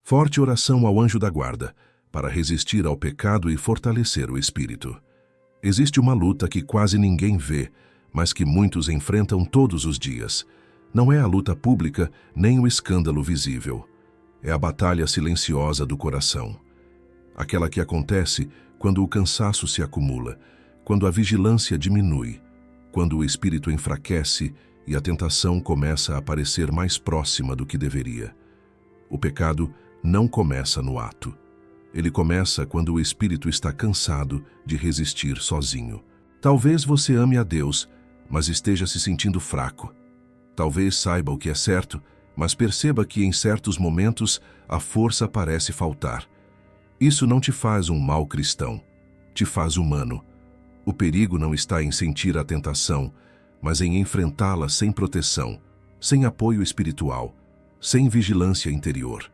Forte oração ao anjo da guarda, para resistir ao pecado e fortalecer o espírito. Existe uma luta que quase ninguém vê, mas que muitos enfrentam todos os dias. Não é a luta pública, nem o escândalo visível. É a batalha silenciosa do coração. Aquela que acontece quando o cansaço se acumula, quando a vigilância diminui, quando o espírito enfraquece e a tentação começa a parecer mais próxima do que deveria. O pecado não começa no ato. Ele começa quando o espírito está cansado de resistir sozinho. Talvez você ame a Deus, mas esteja se sentindo fraco. Talvez saiba o que é certo, mas perceba que em certos momentos a força parece faltar. Isso não te faz um mau cristão, te faz humano. O perigo não está em sentir a tentação, mas em enfrentá-la sem proteção, sem apoio espiritual, sem vigilância interior.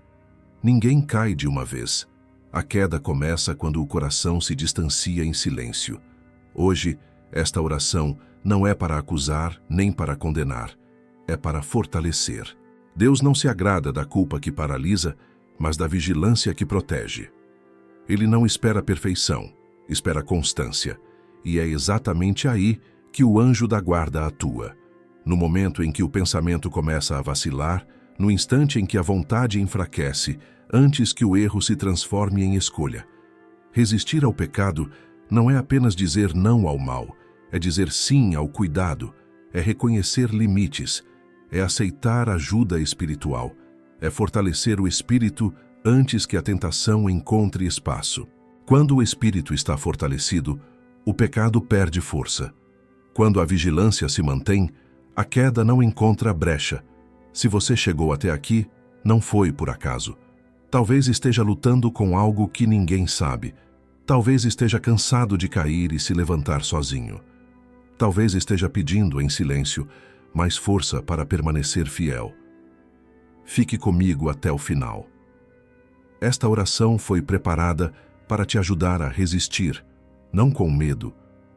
Ninguém cai de uma vez. A queda começa quando o coração se distancia em silêncio. Hoje, esta oração não é para acusar nem para condenar, é para fortalecer. Deus não se agrada da culpa que paralisa, mas da vigilância que protege. Ele não espera perfeição, espera constância, e é exatamente aí que o anjo da guarda atua. No momento em que o pensamento começa a vacilar, no instante em que a vontade enfraquece, antes que o erro se transforme em escolha. Resistir ao pecado não é apenas dizer não ao mal, é dizer sim ao cuidado, é reconhecer limites, é aceitar ajuda espiritual, é fortalecer o espírito antes que a tentação encontre espaço. Quando o espírito está fortalecido, o pecado perde força. Quando a vigilância se mantém, a queda não encontra brecha. Se você chegou até aqui, não foi por acaso. Talvez esteja lutando com algo que ninguém sabe. Talvez esteja cansado de cair e se levantar sozinho. Talvez esteja pedindo em silêncio mais força para permanecer fiel. Fique comigo até o final. Esta oração foi preparada para te ajudar a resistir, não com medo,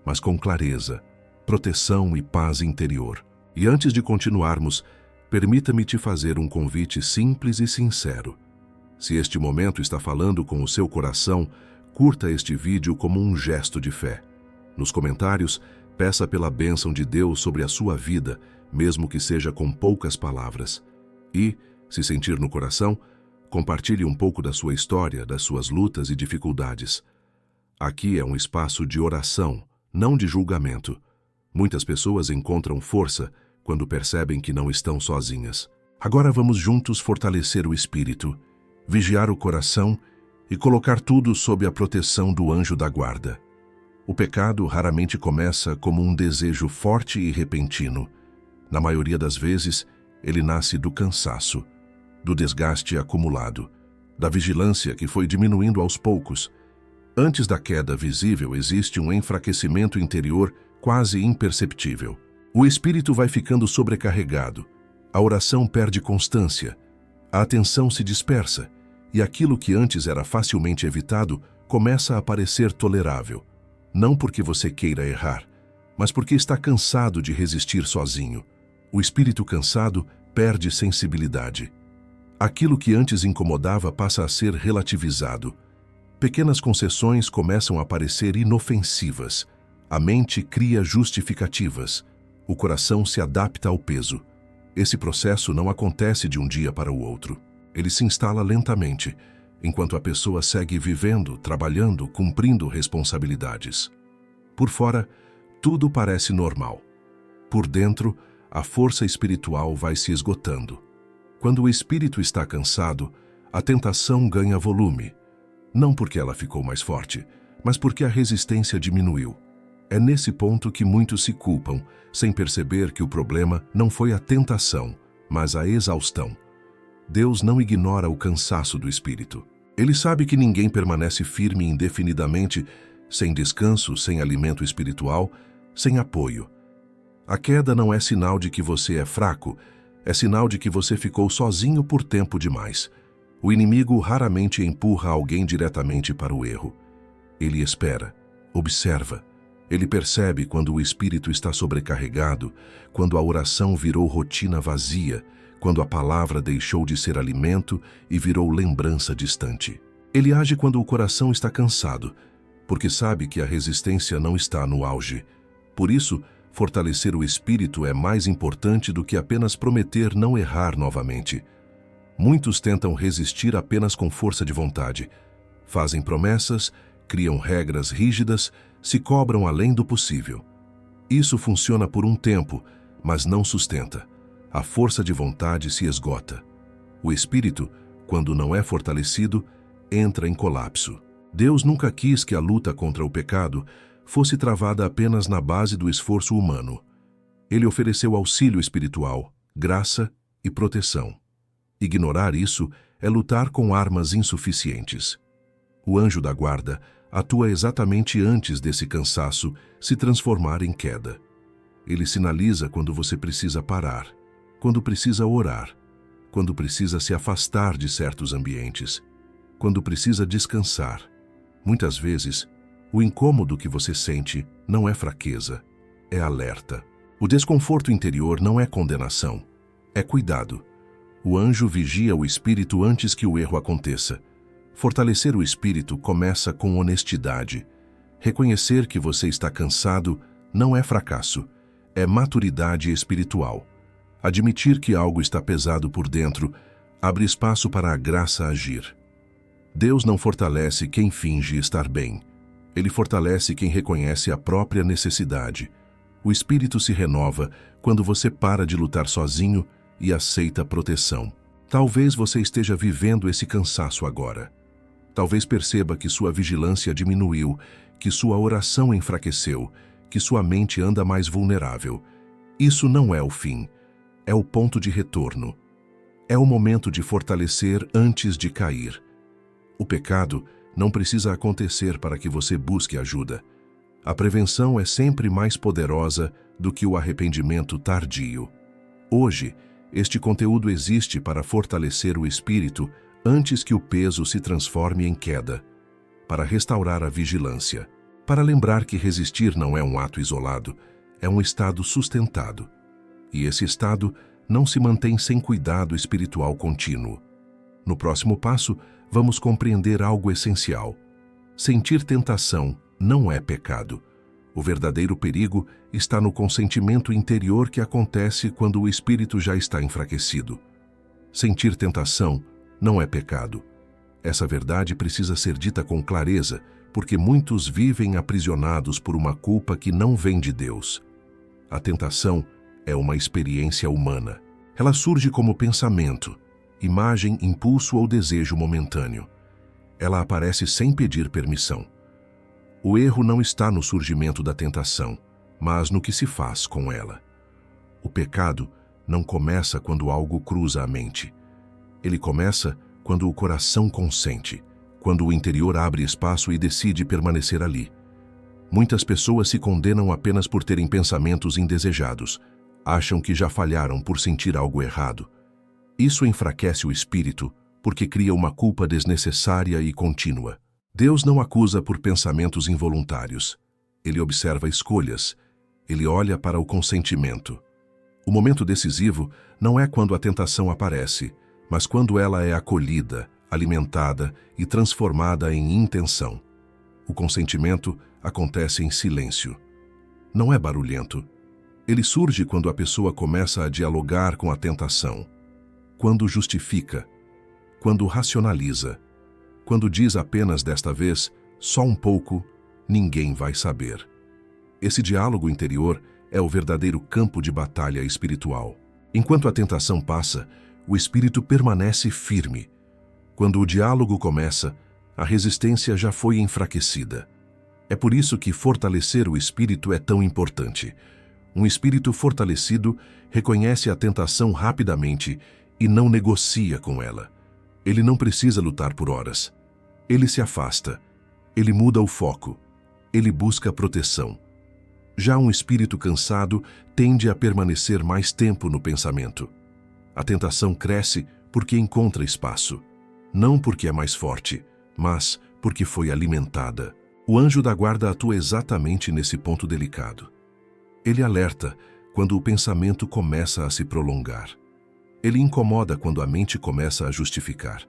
mas com clareza, proteção e paz interior. E antes de continuarmos, permita-me te fazer um convite simples e sincero. Se este momento está falando com o seu coração, curta este vídeo como um gesto de fé. Nos comentários, peça pela bênção de Deus sobre a sua vida, mesmo que seja com poucas palavras. E, se sentir no coração, compartilhe um pouco da sua história, das suas lutas e dificuldades. Aqui é um espaço de oração, não de julgamento. Muitas pessoas encontram força quando percebem que não estão sozinhas. Agora vamos juntos fortalecer o espírito, vigiar o coração e colocar tudo sob a proteção do anjo da guarda. O pecado raramente começa como um desejo forte e repentino. Na maioria das vezes, ele nasce do cansaço, do desgaste acumulado, da vigilância que foi diminuindo aos poucos. Antes da queda visível existe um enfraquecimento interior quase imperceptível. O espírito vai ficando sobrecarregado, a oração perde constância, a atenção se dispersa e aquilo que antes era facilmente evitado começa a parecer tolerável. Não porque você queira errar, mas porque está cansado de resistir sozinho. O espírito cansado perde sensibilidade. Aquilo que antes incomodava passa a ser relativizado. Pequenas concessões começam a parecer inofensivas. A mente cria justificativas. O coração se adapta ao peso. Esse processo não acontece de um dia para o outro. Ele se instala lentamente, enquanto a pessoa segue vivendo, trabalhando, cumprindo responsabilidades. Por fora, tudo parece normal. Por dentro, a força espiritual vai se esgotando. Quando o espírito está cansado, a tentação ganha volume. Não porque ela ficou mais forte, mas porque a resistência diminuiu. É nesse ponto que muitos se culpam, sem perceber que o problema não foi a tentação, mas a exaustão. Deus não ignora o cansaço do espírito. Ele sabe que ninguém permanece firme indefinidamente, sem descanso, sem alimento espiritual, sem apoio. A queda não é sinal de que você é fraco, é sinal de que você ficou sozinho por tempo demais. O inimigo raramente empurra alguém diretamente para o erro. Ele espera, observa. Ele percebe quando o espírito está sobrecarregado, quando a oração virou rotina vazia, quando a palavra deixou de ser alimento e virou lembrança distante. Ele age quando o coração está cansado, porque sabe que a resistência não está no auge. Por isso, fortalecer o espírito é mais importante do que apenas prometer não errar novamente. Muitos tentam resistir apenas com força de vontade. Fazem promessas, criam regras rígidas, se cobram além do possível. Isso funciona por um tempo, mas não sustenta. A força de vontade se esgota. O espírito, quando não é fortalecido, entra em colapso. Deus nunca quis que a luta contra o pecado fosse travada apenas na base do esforço humano. Ele ofereceu auxílio espiritual, graça e proteção. Ignorar isso é lutar com armas insuficientes. O anjo da guarda atua exatamente antes desse cansaço se transformar em queda. Ele sinaliza quando você precisa parar, quando precisa orar, quando precisa se afastar de certos ambientes, quando precisa descansar. Muitas vezes, o incômodo que você sente não é fraqueza, é alerta. O desconforto interior não é condenação, é cuidado. O anjo vigia o espírito antes que o erro aconteça. Fortalecer o espírito começa com honestidade. Reconhecer que você está cansado não é fracasso, é maturidade espiritual. Admitir que algo está pesado por dentro abre espaço para a graça agir. Deus não fortalece quem finge estar bem. Ele fortalece quem reconhece a própria necessidade. O espírito se renova quando você para de lutar sozinho e aceita proteção. Talvez você esteja vivendo esse cansaço agora. Talvez perceba que sua vigilância diminuiu, que sua oração enfraqueceu, que sua mente anda mais vulnerável. Isso não é o fim, é o ponto de retorno. É o momento de fortalecer antes de cair. O pecado não precisa acontecer para que você busque ajuda. A prevenção é sempre mais poderosa do que o arrependimento tardio. Hoje, este conteúdo existe para fortalecer o espírito antes que o peso se transforme em queda, para restaurar a vigilância, para lembrar que resistir não é um ato isolado, é um estado sustentado. E esse estado não se mantém sem cuidado espiritual contínuo. No próximo passo, vamos compreender algo essencial. Sentir tentação não é pecado. O verdadeiro perigo está no consentimento interior que acontece quando o espírito já está enfraquecido. Sentir tentação não é pecado. Essa verdade precisa ser dita com clareza, porque muitos vivem aprisionados por uma culpa que não vem de Deus. A tentação é uma experiência humana. Ela surge como pensamento, imagem, impulso ou desejo momentâneo. Ela aparece sem pedir permissão. O erro não está no surgimento da tentação, mas no que se faz com ela. O pecado não começa quando algo cruza a mente. Ele começa quando o coração consente, quando o interior abre espaço e decide permanecer ali. Muitas pessoas se condenam apenas por terem pensamentos indesejados. Acham que já falharam por sentir algo errado. Isso enfraquece o espírito porque cria uma culpa desnecessária e contínua. Deus não acusa por pensamentos involuntários. Ele observa escolhas. Ele olha para o consentimento. O momento decisivo não é quando a tentação aparece, mas quando ela é acolhida, alimentada e transformada em intenção. O consentimento acontece em silêncio. Não é barulhento. Ele surge quando a pessoa começa a dialogar com a tentação, quando justifica, quando racionaliza, quando diz apenas desta vez, só um pouco, ninguém vai saber. Esse diálogo interior é o verdadeiro campo de batalha espiritual. Enquanto a tentação passa, o espírito permanece firme. Quando o diálogo começa, a resistência já foi enfraquecida. É por isso que fortalecer o espírito é tão importante. Um espírito fortalecido reconhece a tentação rapidamente e não negocia com ela. Ele não precisa lutar por horas. Ele se afasta. Ele muda o foco. Ele busca proteção. Já um espírito cansado tende a permanecer mais tempo no pensamento. A tentação cresce porque encontra espaço. Não porque é mais forte, mas porque foi alimentada. O anjo da guarda atua exatamente nesse ponto delicado. Ele alerta quando o pensamento começa a se prolongar. Ele incomoda quando a mente começa a justificar.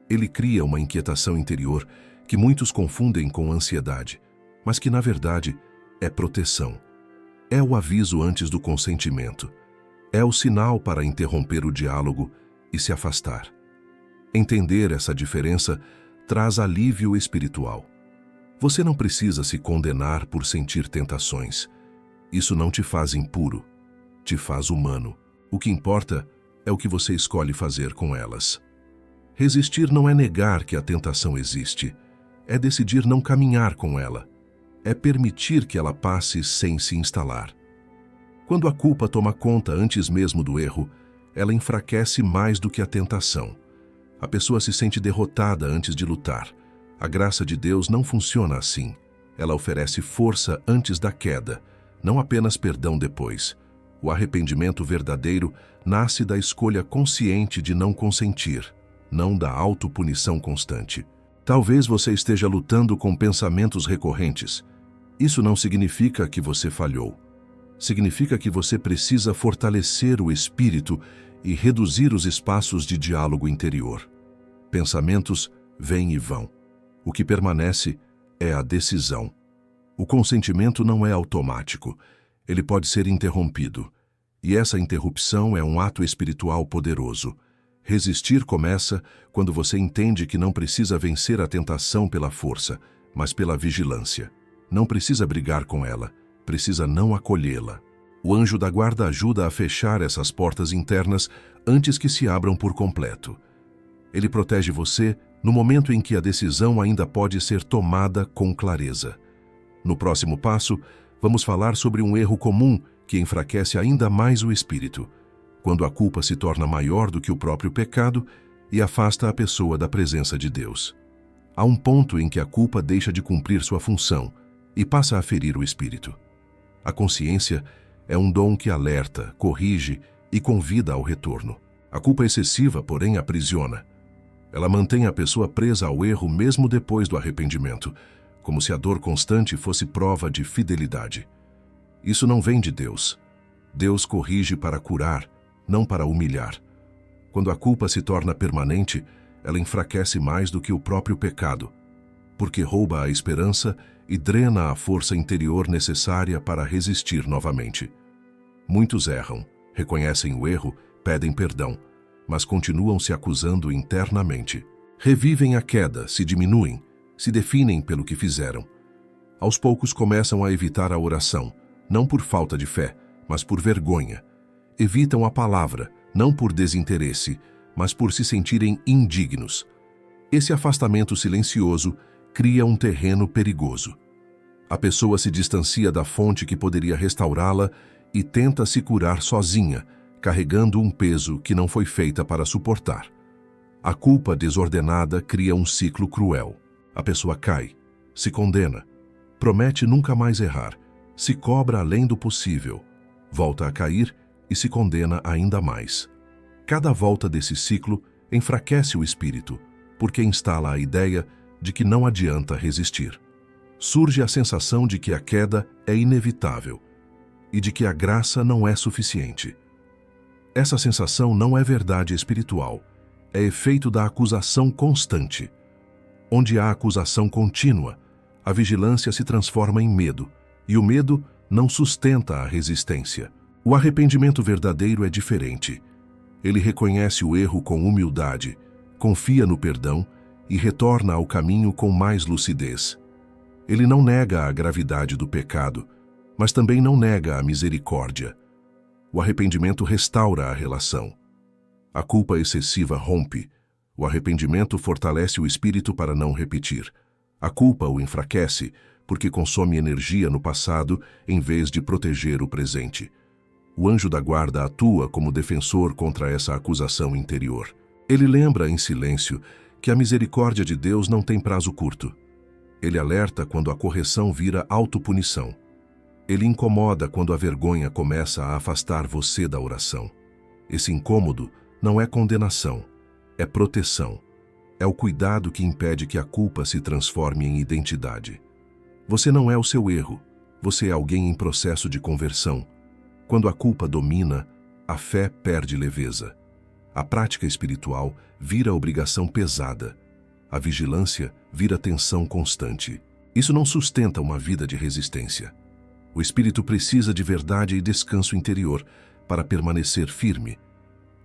Ele cria uma inquietação interior que muitos confundem com ansiedade, mas que, na verdade, é proteção. É o aviso antes do consentimento. É o sinal para interromper o diálogo e se afastar. Entender essa diferença traz alívio espiritual. Você não precisa se condenar por sentir tentações. Isso não te faz impuro, te faz humano. O que importa é o que você escolhe fazer com elas. Resistir não é negar que a tentação existe, é decidir não caminhar com ela. É permitir que ela passe sem se instalar. Quando a culpa toma conta antes mesmo do erro, ela enfraquece mais do que a tentação. A pessoa se sente derrotada antes de lutar. A graça de Deus não funciona assim. Ela oferece força antes da queda, não apenas perdão depois. O arrependimento verdadeiro nasce da escolha consciente de não consentir, não da autopunição constante. Talvez você esteja lutando com pensamentos recorrentes. Isso não significa que você falhou. Significa que você precisa fortalecer o espírito e reduzir os espaços de diálogo interior. Pensamentos vêm e vão. O que permanece é a decisão. O consentimento não é automático. Ele pode ser interrompido. E essa interrupção é um ato espiritual poderoso. Resistir começa quando você entende que não precisa vencer a tentação pela força, mas pela vigilância. Não precisa brigar com ela, precisa não acolhê-la. O anjo da guarda ajuda a fechar essas portas internas antes que se abram por completo. Ele protege você no momento em que a decisão ainda pode ser tomada com clareza. No próximo passo, vamos falar sobre um erro comum que enfraquece ainda mais o espírito, quando a culpa se torna maior do que o próprio pecado e afasta a pessoa da presença de Deus. Há um ponto em que a culpa deixa de cumprir sua função e passa a ferir o espírito. A consciência é um dom que alerta, corrige e convida ao retorno. A culpa excessiva, porém, aprisiona. Ela mantém a pessoa presa ao erro mesmo depois do arrependimento, como se a dor constante fosse prova de fidelidade. Isso não vem de Deus. Deus corrige para curar, não para humilhar. Quando a culpa se torna permanente, ela enfraquece mais do que o próprio pecado, porque rouba a esperança e drena a força interior necessária para resistir novamente. Muitos erram, reconhecem o erro, pedem perdão, mas continuam se acusando internamente. Revivem a queda, se diminuem, se definem pelo que fizeram. Aos poucos começam a evitar a oração, não por falta de fé, mas por vergonha. Evitam a palavra, não por desinteresse, mas por se sentirem indignos. Esse afastamento silencioso cria um terreno perigoso. A pessoa se distancia da fonte que poderia restaurá-la e tenta se curar sozinha, carregando um peso que não foi feita para suportar. A culpa desordenada cria um ciclo cruel. A pessoa cai, se condena, promete nunca mais errar, se cobra além do possível, volta a cair e se condena ainda mais. Cada volta desse ciclo enfraquece o espírito, porque instala a ideia de que não adianta resistir. Surge a sensação de que a queda é inevitável e de que a graça não é suficiente. Essa sensação não é verdade espiritual, é efeito da acusação constante. Onde há acusação contínua, a vigilância se transforma em medo, e o medo não sustenta a resistência. O arrependimento verdadeiro é diferente. Ele reconhece o erro com humildade, confia no perdão e retorna ao caminho com mais lucidez. Ele não nega a gravidade do pecado, mas também não nega a misericórdia. O arrependimento restaura a relação. A culpa excessiva rompe. O arrependimento fortalece o espírito para não repetir. A culpa o enfraquece, porque consome energia no passado em vez de proteger o presente. O anjo da guarda atua como defensor contra essa acusação interior. Ele lembra em silêncio que a misericórdia de Deus não tem prazo curto. Ele alerta quando a correção vira autopunição. Ele incomoda quando a vergonha começa a afastar você da oração. Esse incômodo não é condenação, é proteção. É o cuidado que impede que a culpa se transforme em identidade. Você não é o seu erro, você é alguém em processo de conversão. Quando a culpa domina, a fé perde leveza. A prática espiritual vira obrigação pesada. A vigilância vira tensão constante. Isso não sustenta uma vida de resistência. O espírito precisa de verdade e descanso interior para permanecer firme.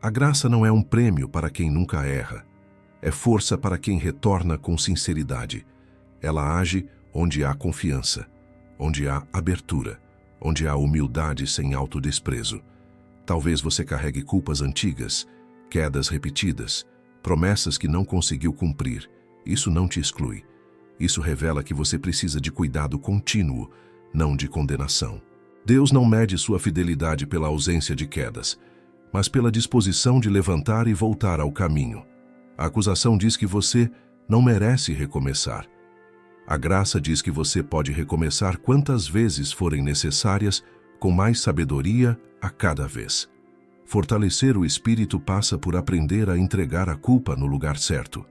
A graça não é um prêmio para quem nunca erra. É força para quem retorna com sinceridade. Ela age onde há confiança, onde há abertura, onde há humildade sem autodesprezo. Talvez você carregue culpas antigas, quedas repetidas, promessas que não conseguiu cumprir. Isso não te exclui. Isso revela que você precisa de cuidado contínuo, não de condenação. Deus não mede sua fidelidade pela ausência de quedas, mas pela disposição de levantar e voltar ao caminho. A acusação diz que você não merece recomeçar. A graça diz que você pode recomeçar quantas vezes forem necessárias, com mais sabedoria a cada vez. Fortalecer o espírito passa por aprender a entregar a culpa no lugar certo.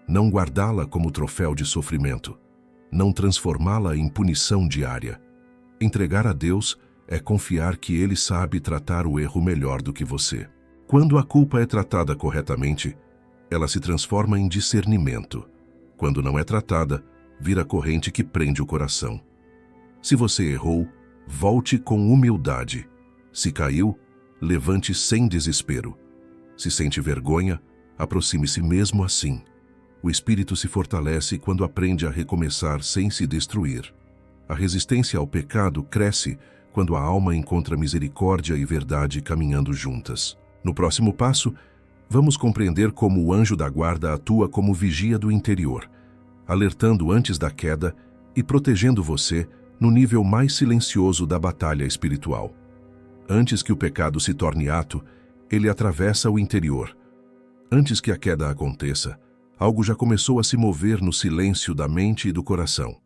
Não guardá-la como troféu de sofrimento. Não transformá-la em punição diária. Entregar a Deus é confiar que Ele sabe tratar o erro melhor do que você. Quando a culpa é tratada corretamente, ela se transforma em discernimento. Quando não é tratada, vira corrente que prende o coração. Se você errou, volte com humildade. Se caiu, levante sem desespero. Se sente vergonha, aproxime-se mesmo assim. O espírito se fortalece quando aprende a recomeçar sem se destruir. A resistência ao pecado cresce quando a alma encontra misericórdia e verdade caminhando juntas. No próximo passo, vamos compreender como o anjo da guarda atua como vigia do interior, alertando antes da queda e protegendo você no nível mais silencioso da batalha espiritual. Antes que o pecado se torne ato, ele atravessa o interior. Antes que a queda aconteça, algo já começou a se mover no silêncio da mente e do coração.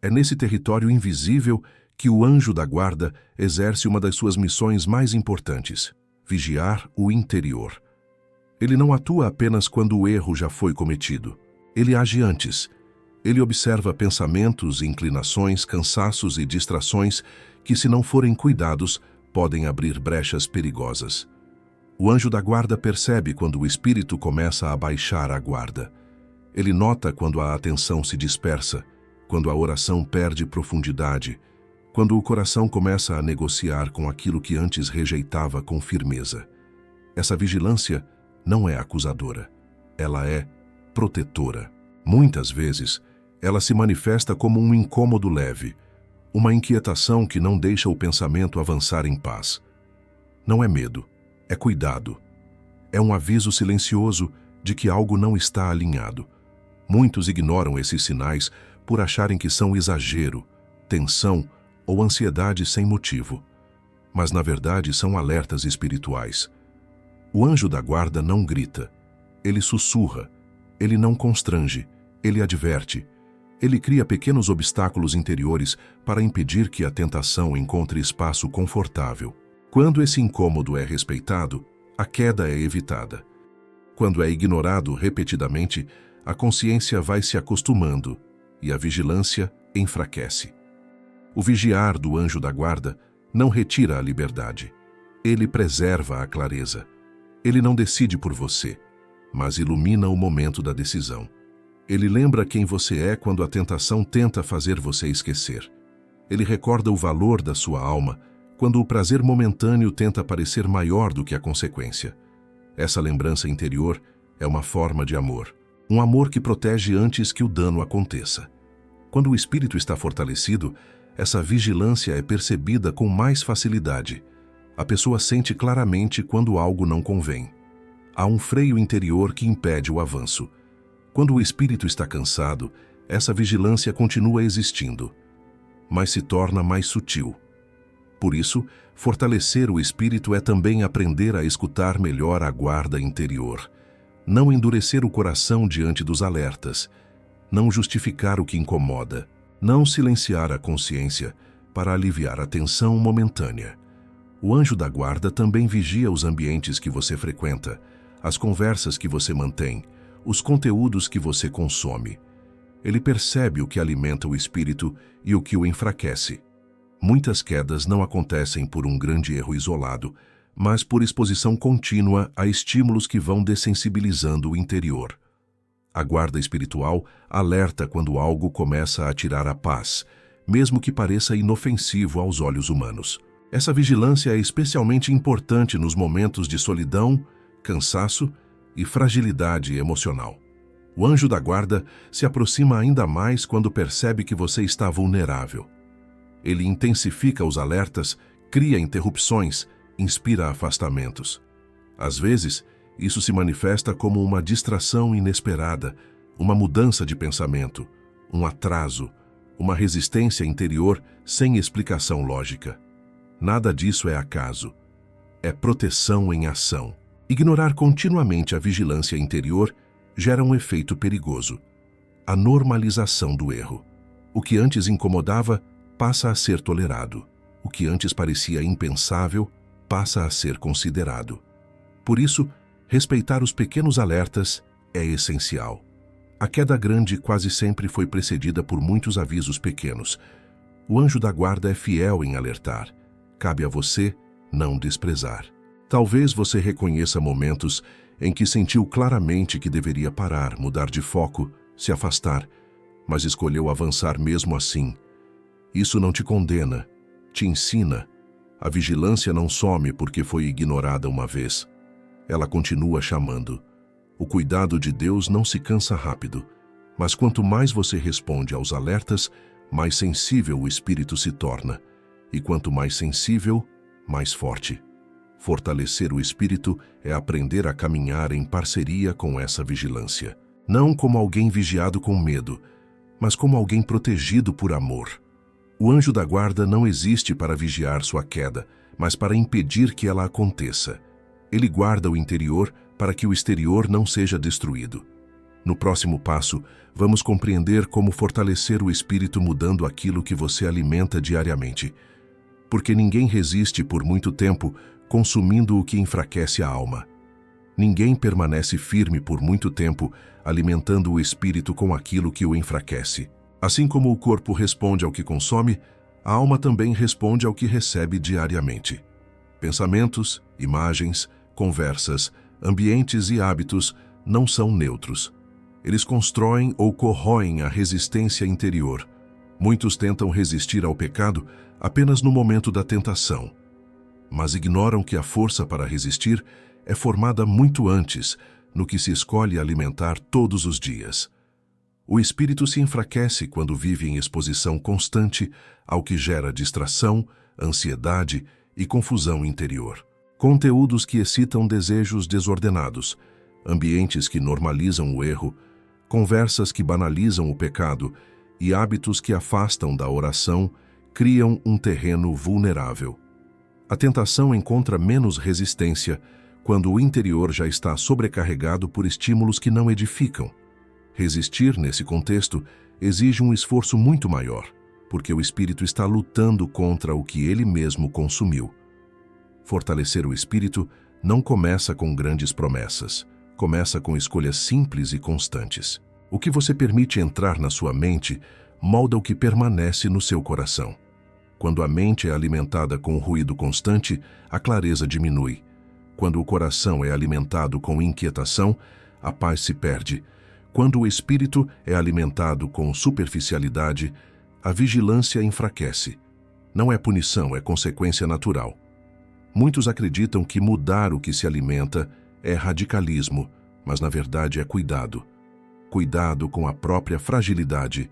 É nesse território invisível que o anjo da guarda exerce uma das suas missões mais importantes: vigiar o interior. Ele não atua apenas quando o erro já foi cometido. Ele age antes. Ele observa pensamentos, inclinações, cansaços e distrações que, se não forem cuidados, podem abrir brechas perigosas. O anjo da guarda percebe quando o espírito começa a baixar a guarda. Ele nota quando a atenção se dispersa, quando a oração perde profundidade, quando o coração começa a negociar com aquilo que antes rejeitava com firmeza. Essa vigilância não é acusadora, ela é protetora. Muitas vezes, ela se manifesta como um incômodo leve, uma inquietação que não deixa o pensamento avançar em paz. Não é medo, é cuidado. É um aviso silencioso de que algo não está alinhado. Muitos ignoram esses sinais por acharem que são exagero, tensão ou ansiedade sem motivo. Mas, na verdade, são alertas espirituais. O anjo da guarda não grita. Ele sussurra. Ele não constrange. Ele adverte. Ele cria pequenos obstáculos interiores para impedir que a tentação encontre espaço confortável. Quando esse incômodo é respeitado, a queda é evitada. Quando é ignorado repetidamente, a consciência vai se acostumando e a vigilância enfraquece. O vigiar do anjo da guarda não retira a liberdade. Ele preserva a clareza. Ele não decide por você, mas ilumina o momento da decisão. Ele lembra quem você é quando a tentação tenta fazer você esquecer. Ele recorda o valor da sua alma quando o prazer momentâneo tenta parecer maior do que a consequência. Essa lembrança interior é uma forma de amor. Um amor que protege antes que o dano aconteça. Quando o espírito está fortalecido, essa vigilância é percebida com mais facilidade. A pessoa sente claramente quando algo não convém. Há um freio interior que impede o avanço. Quando o espírito está cansado, essa vigilância continua existindo, mas se torna mais sutil. Por isso, fortalecer o espírito é também aprender a escutar melhor a guarda interior. Não endurecer o coração diante dos alertas. Não justificar o que incomoda. Não silenciar a consciência para aliviar a tensão momentânea. O anjo da guarda também vigia os ambientes que você frequenta, as conversas que você mantém, os conteúdos que você consome. Ele percebe o que alimenta o espírito e o que o enfraquece. Muitas quedas não acontecem por um grande erro isolado, mas por exposição contínua a estímulos que vão dessensibilizando o interior. A guarda espiritual alerta quando algo começa a tirar a paz, mesmo que pareça inofensivo aos olhos humanos. Essa vigilância é especialmente importante nos momentos de solidão, cansaço e fragilidade emocional. O anjo da guarda se aproxima ainda mais quando percebe que você está vulnerável. Ele intensifica os alertas, cria interrupções, inspira afastamentos. Às vezes, isso se manifesta como uma distração inesperada, uma mudança de pensamento, um atraso, uma resistência interior sem explicação lógica. Nada disso é acaso. É proteção em ação. Ignorar continuamente a vigilância interior gera um efeito perigoso: a normalização do erro. O que antes incomodava passa a ser tolerado. O que antes parecia impensável passa a ser considerado. Por isso, respeitar os pequenos alertas é essencial. A queda grande quase sempre foi precedida por muitos avisos pequenos. O anjo da guarda é fiel em alertar. Cabe a você não desprezar. Talvez você reconheça momentos em que sentiu claramente que deveria parar, mudar de foco, se afastar, mas escolheu avançar mesmo assim. Isso não te condena, te ensina. A vigilância não some porque foi ignorada uma vez. Ela continua chamando. O cuidado de Deus não se cansa rápido, mas quanto mais você responde aos alertas, mais sensível o espírito se torna. E quanto mais sensível, mais forte. Fortalecer o espírito é aprender a caminhar em parceria com essa vigilância. Não como alguém vigiado com medo, mas como alguém protegido por amor. O anjo da guarda não existe para vigiar sua queda, mas para impedir que ela aconteça. Ele guarda o interior para que o exterior não seja destruído. No próximo passo, vamos compreender como fortalecer o espírito mudando aquilo que você alimenta diariamente. Porque ninguém resiste por muito tempo consumindo o que enfraquece a alma. Ninguém permanece firme por muito tempo alimentando o espírito com aquilo que o enfraquece. Assim como o corpo responde ao que consome, a alma também responde ao que recebe diariamente. Pensamentos, imagens, conversas, ambientes e hábitos não são neutros. Eles constroem ou corroem a resistência interior. Muitos tentam resistir ao pecado apenas no momento da tentação, mas ignoram que a força para resistir é formada muito antes, no que se escolhe alimentar todos os dias. O espírito se enfraquece quando vive em exposição constante ao que gera distração, ansiedade e confusão interior. Conteúdos que excitam desejos desordenados, ambientes que normalizam o erro, conversas que banalizam o pecado e hábitos que afastam da oração criam um terreno vulnerável. A tentação encontra menos resistência quando o interior já está sobrecarregado por estímulos que não edificam. Resistir, nesse contexto, exige um esforço muito maior, porque o espírito está lutando contra o que ele mesmo consumiu. Fortalecer o espírito não começa com grandes promessas, começa com escolhas simples e constantes. O que você permite entrar na sua mente molda o que permanece no seu coração. Quando a mente é alimentada com ruído constante, a clareza diminui. Quando o coração é alimentado com inquietação, a paz se perde. Quando o espírito é alimentado com superficialidade, a vigilância enfraquece. Não é punição, é consequência natural. Muitos acreditam que mudar o que se alimenta é radicalismo, mas na verdade é cuidado. Cuidado com a própria fragilidade.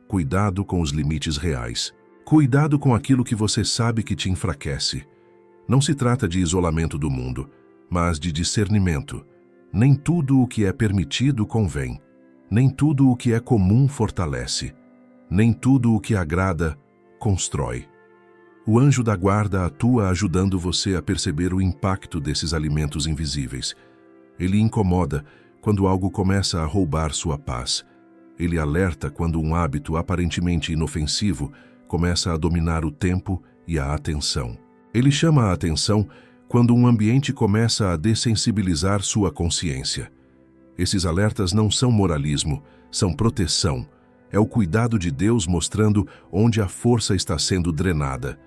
Cuidado com os limites reais. Cuidado com aquilo que você sabe que te enfraquece. Não se trata de isolamento do mundo, mas de discernimento. Nem tudo o que é permitido convém. Nem tudo o que é comum fortalece. Nem tudo o que agrada constrói. O anjo da guarda atua ajudando você a perceber o impacto desses alimentos invisíveis. Ele incomoda quando algo começa a roubar sua paz. Ele alerta quando um hábito aparentemente inofensivo começa a dominar o tempo e a atenção. Ele chama a atenção quando um ambiente começa a dessensibilizar sua consciência. Esses alertas não são moralismo, são proteção. É o cuidado de Deus mostrando onde a força está sendo drenada.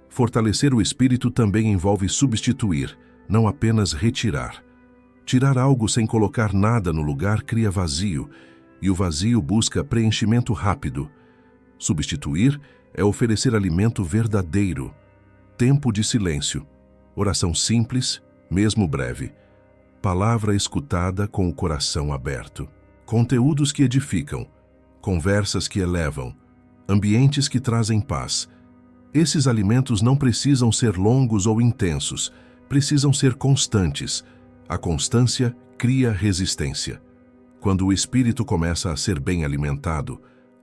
Fortalecer o espírito também envolve substituir, não apenas retirar. Tirar algo sem colocar nada no lugar cria vazio, e o vazio busca preenchimento rápido. Substituir é oferecer alimento verdadeiro. Tempo de silêncio. Oração simples, mesmo breve. Palavra escutada com o coração aberto. Conteúdos que edificam. Conversas que elevam. Ambientes que trazem paz. Esses alimentos não precisam ser longos ou intensos, precisam ser constantes. A constância cria resistência. Quando o espírito começa a ser bem alimentado,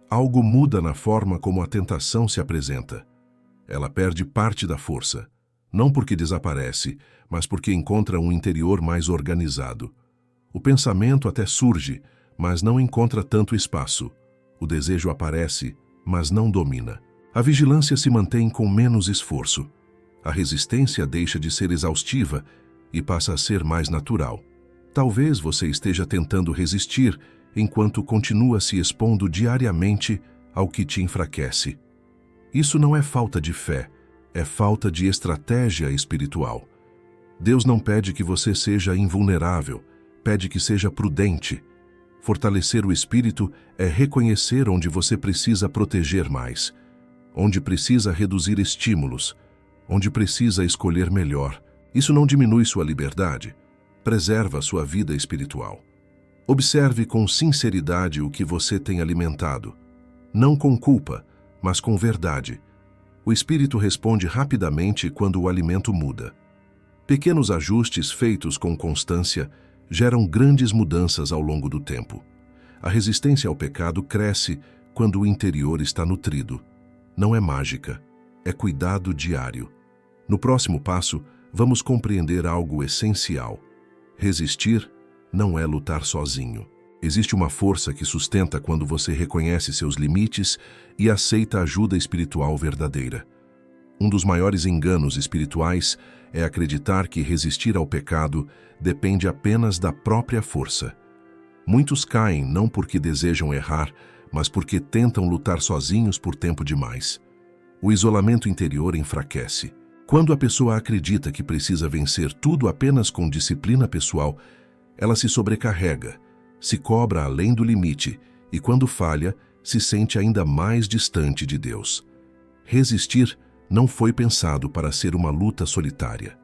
algo muda na forma como a tentação se apresenta. Ela perde parte da força, não porque desaparece, mas porque encontra um interior mais organizado. O pensamento até surge, mas não encontra tanto espaço. O desejo aparece, mas não domina. A vigilância se mantém com menos esforço. A resistência deixa de ser exaustiva e passa a ser mais natural. Talvez você esteja tentando resistir enquanto continua se expondo diariamente ao que te enfraquece. Isso não é falta de fé, é falta de estratégia espiritual. Deus não pede que você seja invulnerável, pede que seja prudente. Fortalecer o espírito é reconhecer onde você precisa proteger mais, onde precisa reduzir estímulos, onde precisa escolher melhor. Isso não diminui sua liberdade, preserva sua vida espiritual. Observe com sinceridade o que você tem alimentado, não com culpa, mas com verdade. O espírito responde rapidamente quando o alimento muda. Pequenos ajustes feitos com constância geram grandes mudanças ao longo do tempo. A resistência ao pecado cresce quando o interior está nutrido. Não é mágica, é cuidado diário. No próximo passo, vamos compreender algo essencial. Resistir não é lutar sozinho. Existe uma força que sustenta quando você reconhece seus limites e aceita ajuda espiritual verdadeira. Um dos maiores enganos espirituais é acreditar que resistir ao pecado depende apenas da própria força. Muitos caem não porque desejam errar, mas porque tentam lutar sozinhos por tempo demais. O isolamento interior enfraquece. Quando a pessoa acredita que precisa vencer tudo apenas com disciplina pessoal, ela se sobrecarrega, se cobra além do limite e, quando falha, se sente ainda mais distante de Deus. Resistir não foi pensado para ser uma luta solitária.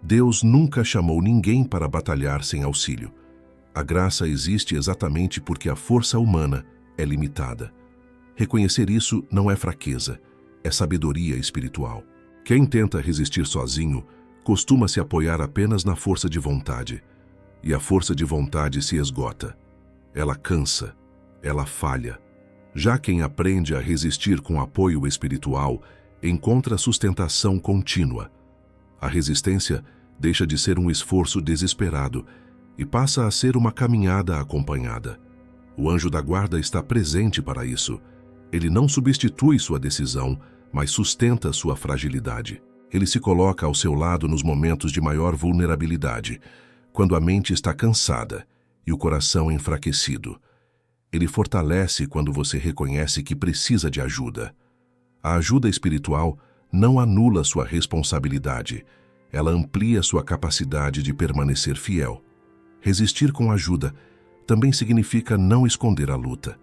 Deus nunca chamou ninguém para batalhar sem auxílio. A graça existe exatamente porque a força humana é limitada. Reconhecer isso não é fraqueza, é sabedoria espiritual. Quem tenta resistir sozinho costuma se apoiar apenas na força de vontade. E a força de vontade se esgota. Ela cansa, ela falha. Já quem aprende a resistir com apoio espiritual encontra sustentação contínua. A resistência deixa de ser um esforço desesperado e passa a ser uma caminhada acompanhada. O anjo da guarda está presente para isso. Ele não substitui sua decisão, mas sustenta sua fragilidade. Ele se coloca ao seu lado nos momentos de maior vulnerabilidade, quando a mente está cansada e o coração enfraquecido. Ele fortalece quando você reconhece que precisa de ajuda. A ajuda espiritual não anula sua responsabilidade, ela amplia sua capacidade de permanecer fiel. Resistir com ajuda também significa não esconder a luta,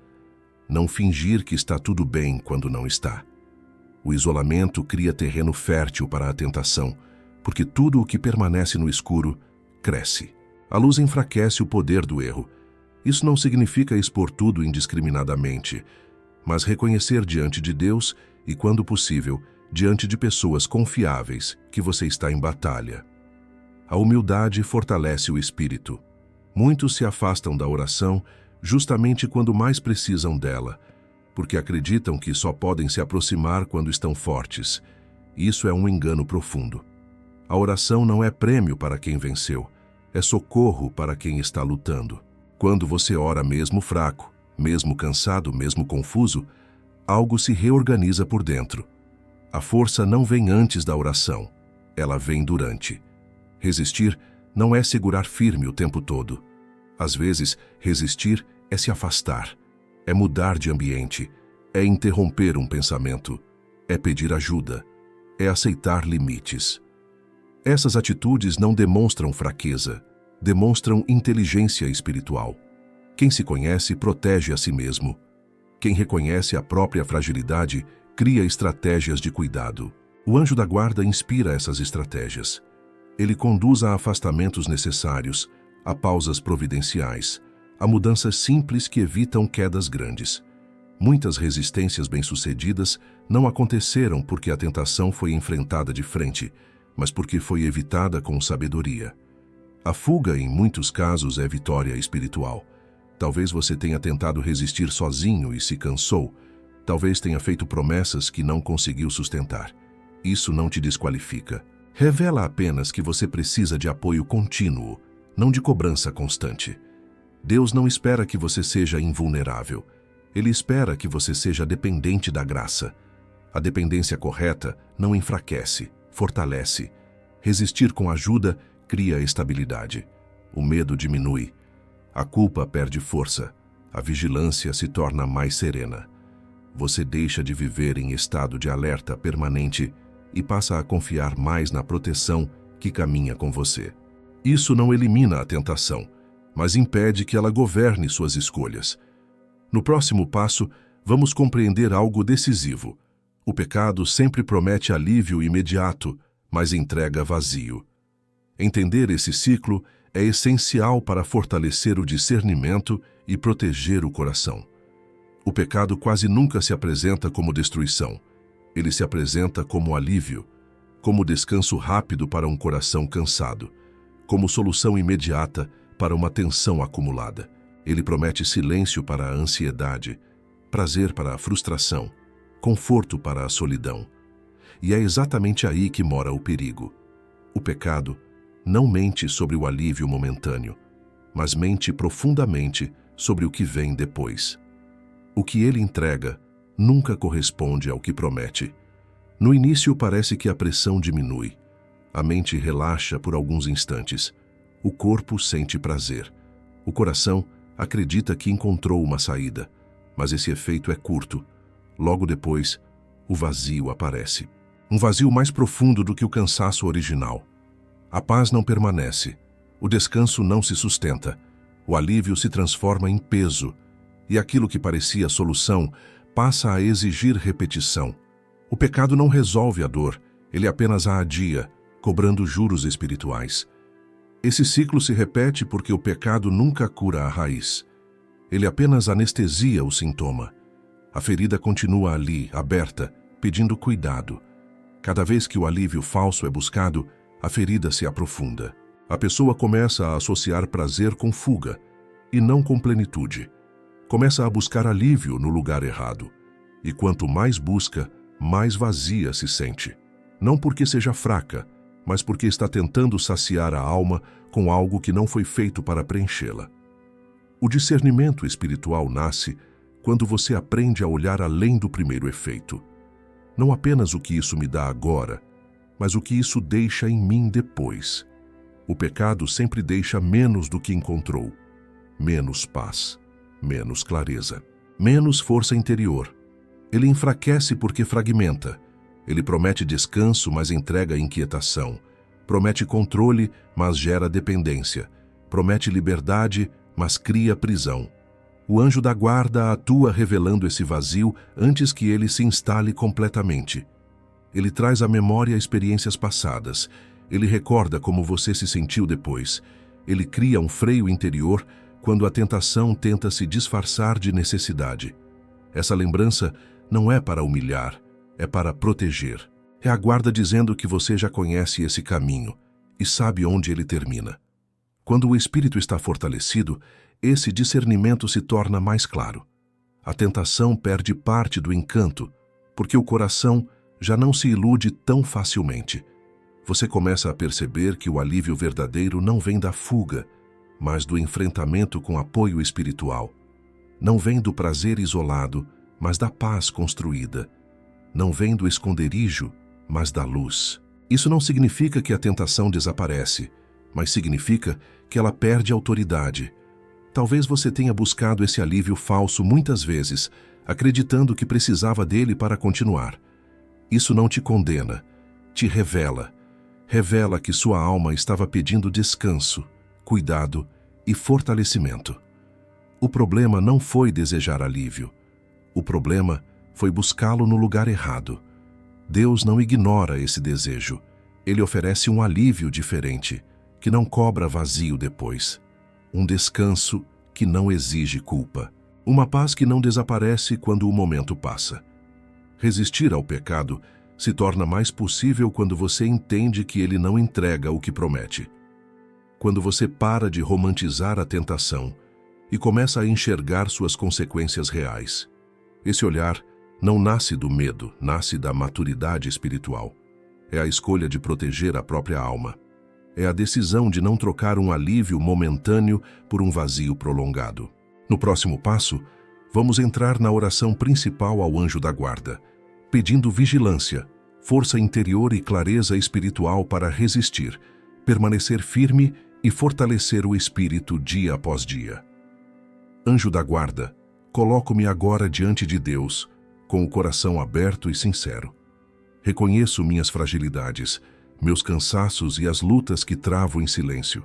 não fingir que está tudo bem quando não está. O isolamento cria terreno fértil para a tentação, porque tudo o que permanece no escuro cresce. A luz enfraquece o poder do erro. Isso não significa expor tudo indiscriminadamente, mas reconhecer diante de Deus e, quando possível, diante de pessoas confiáveis que você está em batalha. A humildade fortalece o espírito. Muitos se afastam da oração justamente quando mais precisam dela, porque acreditam que só podem se aproximar quando estão fortes. Isso é um engano profundo. A oração não é prêmio para quem venceu, é socorro para quem está lutando. Quando você ora mesmo fraco, mesmo cansado, mesmo confuso, algo se reorganiza por dentro. A força não vem antes da oração, ela vem durante. Resistir não é segurar firme o tempo todo. Às vezes, resistir é se afastar, é mudar de ambiente, é interromper um pensamento, é pedir ajuda, é aceitar limites. Essas atitudes não demonstram fraqueza, demonstram inteligência espiritual. Quem se conhece protege a si mesmo. Quem reconhece a própria fragilidade cria estratégias de cuidado. O anjo da guarda inspira essas estratégias. Ele conduz a afastamentos necessários, a pausas providenciais, a mudanças simples que evitam quedas grandes. Muitas resistências bem-sucedidas não aconteceram porque a tentação foi enfrentada de frente, mas porque foi evitada com sabedoria. A fuga, em muitos casos, é vitória espiritual. Talvez você tenha tentado resistir sozinho e se cansou. Talvez tenha feito promessas que não conseguiu sustentar. Isso não te desqualifica. Revela apenas que você precisa de apoio contínuo, não de cobrança constante. Deus não espera que você seja invulnerável. Ele espera que você seja dependente da graça. A dependência correta não enfraquece, fortalece. Resistir com ajuda cria estabilidade. O medo diminui. A culpa perde força. A vigilância se torna mais serena. Você deixa de viver em estado de alerta permanente e passa a confiar mais na proteção que caminha com você. Isso não elimina a tentação, mas impede que ela governe suas escolhas. No próximo passo, vamos compreender algo decisivo. O pecado sempre promete alívio imediato, mas entrega vazio. Entender esse ciclo é essencial para fortalecer o discernimento e proteger o coração. O pecado quase nunca se apresenta como destruição. Ele se apresenta como alívio, como descanso rápido para um coração cansado, como solução imediata para uma tensão acumulada. Ele promete silêncio para a ansiedade, prazer para a frustração, conforto para a solidão. E é exatamente aí que mora o perigo. O pecado não mente sobre o alívio momentâneo, mas mente profundamente sobre o que vem depois. O que ele entrega nunca corresponde ao que promete. No início parece que a pressão diminui. A mente relaxa por alguns instantes. O corpo sente prazer. O coração acredita que encontrou uma saída, mas esse efeito é curto. Logo depois, o vazio aparece. Um vazio mais profundo do que o cansaço original. A paz não permanece. O descanso não se sustenta. O alívio se transforma em peso. E aquilo que parecia solução passa a exigir repetição. O pecado não resolve a dor, ele apenas a adia, cobrando juros espirituais. Esse ciclo se repete porque o pecado nunca cura a raiz. Ele apenas anestesia o sintoma. A ferida continua ali, aberta, pedindo cuidado. Cada vez que o alívio falso é buscado, a ferida se aprofunda. A pessoa começa a associar prazer com fuga, e não com plenitude. Começa a buscar alívio no lugar errado. E quanto mais busca, mais vazia se sente. Não porque seja fraca, mas porque está tentando saciar a alma com algo que não foi feito para preenchê-la. O discernimento espiritual nasce quando você aprende a olhar além do primeiro efeito. Não apenas o que isso me dá agora, mas o que isso deixa em mim depois. O pecado sempre deixa menos do que encontrou. Menos paz, menos clareza, menos força interior. Ele enfraquece porque fragmenta. Ele promete descanso, mas entrega inquietação. Promete controle, mas gera dependência. Promete liberdade, mas cria prisão. O anjo da guarda atua revelando esse vazio antes que ele se instale completamente. Ele traz à memória experiências passadas. Ele recorda como você se sentiu depois. Ele cria um freio interior quando a tentação tenta se disfarçar de necessidade. Essa lembrança não é para humilhar, é para proteger. É a guarda dizendo que você já conhece esse caminho e sabe onde ele termina. Quando o espírito está fortalecido, esse discernimento se torna mais claro. A tentação perde parte do encanto, porque o coração já não se ilude tão facilmente. Você começa a perceber que o alívio verdadeiro não vem da fuga, mas do enfrentamento com apoio espiritual. Não vem do prazer isolado, mas da paz construída. Não vem do esconderijo, mas da luz. Isso não significa que a tentação desaparece, mas significa que ela perde autoridade. Talvez você tenha buscado esse alívio falso muitas vezes, acreditando que precisava dele para continuar. Isso não te condena, te revela. revela que sua alma estava pedindo descanso, cuidado e fortalecimento. O problema não foi desejar alívio. O problema foi buscá-lo no lugar errado. Deus não ignora esse desejo. Ele oferece um alívio diferente, que não cobra vazio depois. Um descanso que não exige culpa. Uma paz que não desaparece quando o momento passa. Resistir ao pecado se torna mais possível quando você entende que ele não entrega o que promete. Quando você para de romantizar a tentação e começa a enxergar suas consequências reais. Esse olhar não nasce do medo, nasce da maturidade espiritual. É a escolha de proteger a própria alma. É a decisão de não trocar um alívio momentâneo por um vazio prolongado. No próximo passo, vamos entrar na oração principal ao anjo da guarda, pedindo vigilância, força interior e clareza espiritual para resistir, permanecer firme e fortalecer o espírito dia após dia. Anjo da guarda, coloco-me agora diante de Deus, com o coração aberto e sincero. Reconheço minhas fragilidades, meus cansaços e as lutas que travo em silêncio.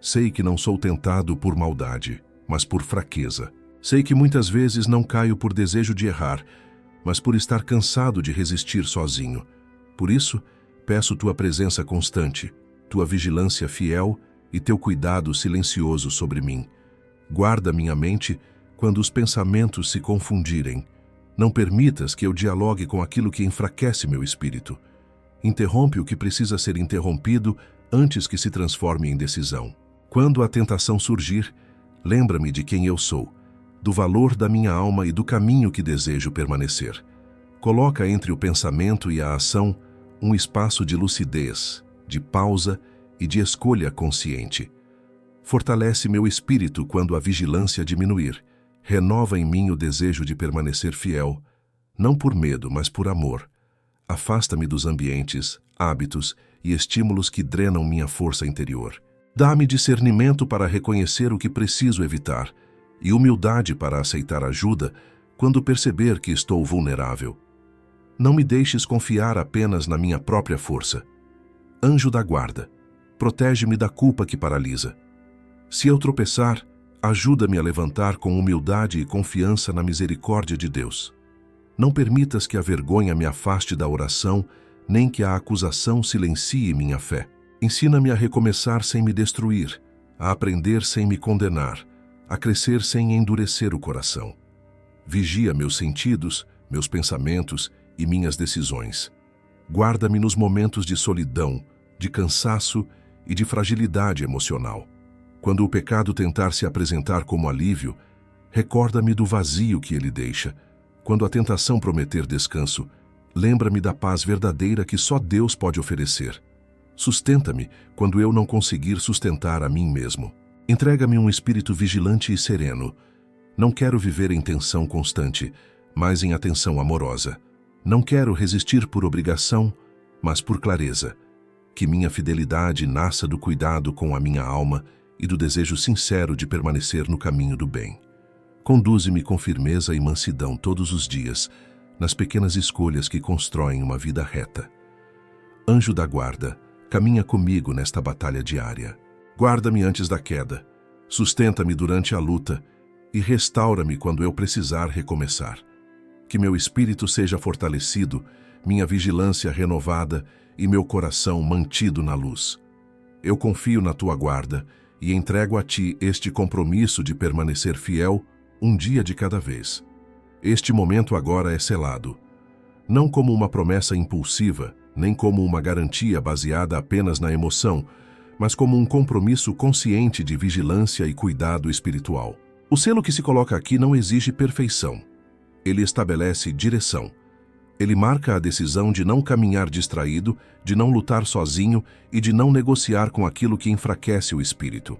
Sei que não sou tentado por maldade, mas por fraqueza. Sei que muitas vezes não caio por desejo de errar, mas por estar cansado de resistir sozinho. Por isso, peço tua presença constante, tua vigilância fiel e teu cuidado silencioso sobre mim. Guarda minha mente quando os pensamentos se confundirem. Não permitas que eu dialogue com aquilo que enfraquece meu espírito. Interrompe o que precisa ser interrompido antes que se transforme em decisão. Quando a tentação surgir, lembra-me de quem eu sou, do valor da minha alma e do caminho que desejo permanecer. Coloca entre o pensamento e a ação um espaço de lucidez, de pausa e de escolha consciente. Fortalece meu espírito quando a vigilância diminuir. Renova em mim o desejo de permanecer fiel, não por medo, mas por amor. Afasta-me dos ambientes, hábitos e estímulos que drenam minha força interior. Dá-me discernimento para reconhecer o que preciso evitar e humildade para aceitar ajuda quando perceber que estou vulnerável. Não me deixes confiar apenas na minha própria força. Anjo da guarda, protege-me da culpa que paralisa. Se eu tropeçar, ajuda-me a levantar com humildade e confiança na misericórdia de Deus. Não permitas que a vergonha me afaste da oração, nem que a acusação silencie minha fé. Ensina-me a recomeçar sem me destruir, a aprender sem me condenar, a crescer sem endurecer o coração. Vigia meus sentidos, meus pensamentos e minhas decisões. Guarda-me nos momentos de solidão, de cansaço e de fragilidade emocional. Quando o pecado tentar se apresentar como alívio, recorda-me do vazio que ele deixa. Quando a tentação prometer descanso, lembra-me da paz verdadeira que só Deus pode oferecer. Sustenta-me quando eu não conseguir sustentar a mim mesmo. Entrega-me um espírito vigilante e sereno. Não quero viver em tensão constante, mas em atenção amorosa. Não quero resistir por obrigação, mas por clareza. Que minha fidelidade nasça do cuidado com a minha alma e do desejo sincero de permanecer no caminho do bem. Conduze-me com firmeza e mansidão todos os dias, nas pequenas escolhas que constroem uma vida reta. Anjo da guarda, caminha comigo nesta batalha diária. Guarda-me antes da queda, sustenta-me durante a luta e restaura-me quando eu precisar recomeçar. Que meu espírito seja fortalecido, minha vigilância renovada e meu coração mantido na luz. Eu confio na tua guarda e entrego a ti este compromisso de permanecer fiel um dia de cada vez. Este momento agora é selado, não como uma promessa impulsiva, nem como uma garantia baseada apenas na emoção, mas como um compromisso consciente de vigilância e cuidado espiritual. O selo que se coloca aqui não exige perfeição. Ele estabelece direção. Ele marca a decisão de não caminhar distraído, de não lutar sozinho e de não negociar com aquilo que enfraquece o espírito.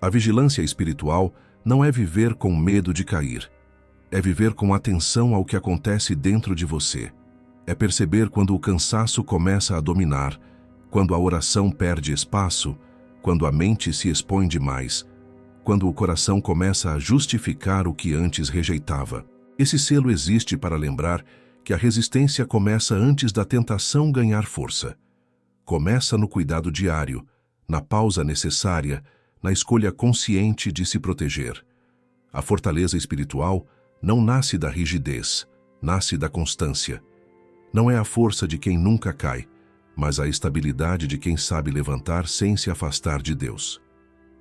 A vigilância espiritual não é viver com medo de cair. É viver com atenção ao que acontece dentro de você. É perceber quando o cansaço começa a dominar, quando a oração perde espaço, quando a mente se expõe demais, quando o coração começa a justificar o que antes rejeitava. Esse selo existe para lembrar que a resistência começa antes da tentação ganhar força. começa no cuidado diário, na pausa necessária, na escolha consciente de se proteger. A fortaleza espiritual não nasce da rigidez, nasce da constância. Não é a força de quem nunca cai, mas a estabilidade de quem sabe levantar sem se afastar de Deus.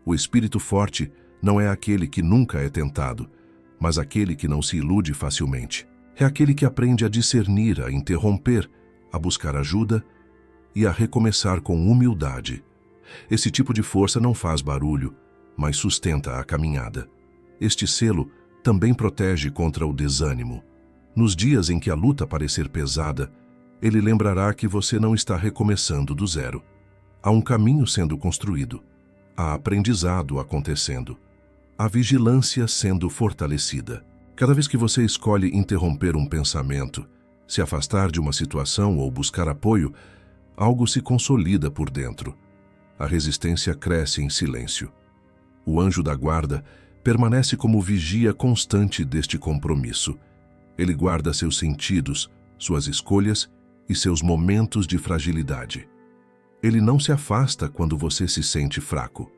O espírito forte não é aquele que nunca é tentado, mas aquele que não se ilude facilmente. É aquele que aprende a discernir, a interromper, a buscar ajuda e a recomeçar com humildade. Esse tipo de força não faz barulho, mas sustenta a caminhada. Este selo também protege contra o desânimo. Nos dias em que a luta parecer pesada, ele lembrará que você não está recomeçando do zero. Há um caminho sendo construído, há aprendizado acontecendo, há vigilância sendo fortalecida. Cada vez que você escolhe interromper um pensamento, se afastar de uma situação ou buscar apoio, algo se consolida por dentro. A resistência cresce em silêncio. O anjo da guarda permanece como vigia constante deste compromisso. Ele guarda seus sentidos, suas escolhas e seus momentos de fragilidade. Ele não se afasta quando você se sente fraco.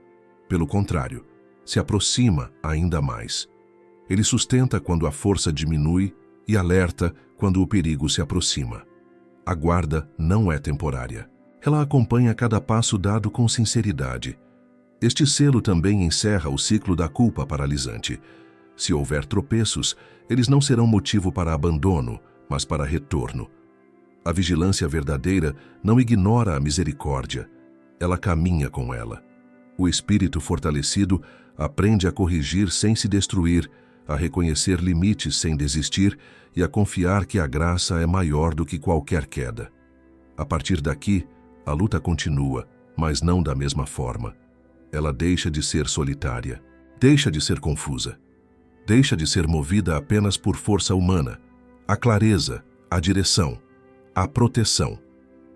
Pelo contrário, se aproxima ainda mais. Ele sustenta quando a força diminui e alerta quando o perigo se aproxima. A guarda não é temporária. Ela acompanha cada passo dado com sinceridade. Este selo também encerra o ciclo da culpa paralisante. Se houver tropeços, eles não serão motivo para abandono, mas para retorno. A vigilância verdadeira não ignora a misericórdia. Ela caminha com ela. O espírito fortalecido aprende a corrigir sem se destruir, a reconhecer limites sem desistir e a confiar que a graça é maior do que qualquer queda. A partir daqui, a luta continua, mas não da mesma forma. Ela deixa de ser solitária, deixa de ser confusa, deixa de ser movida apenas por força humana. A clareza, a direção, a proteção.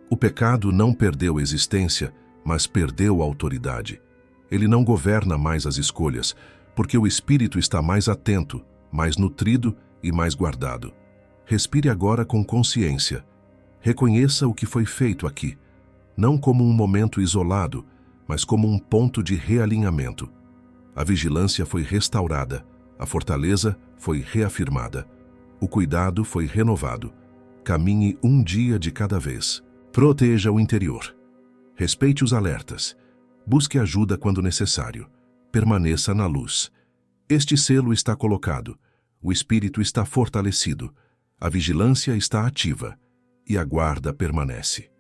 O pecado não perdeu existência, mas perdeu autoridade. Ele não governa mais as escolhas, porque o espírito está mais atento, mais nutrido e mais guardado. Respire agora com consciência. Reconheça o que foi feito aqui, não como um momento isolado, mas como um ponto de realinhamento. A vigilância foi restaurada, a fortaleza foi reafirmada, o cuidado foi renovado. Caminhe um dia de cada vez. Proteja o interior. Respeite os alertas. Busque ajuda quando necessário. Permaneça na luz. Este selo está colocado, o espírito está fortalecido, a vigilância está ativa e a guarda permanece.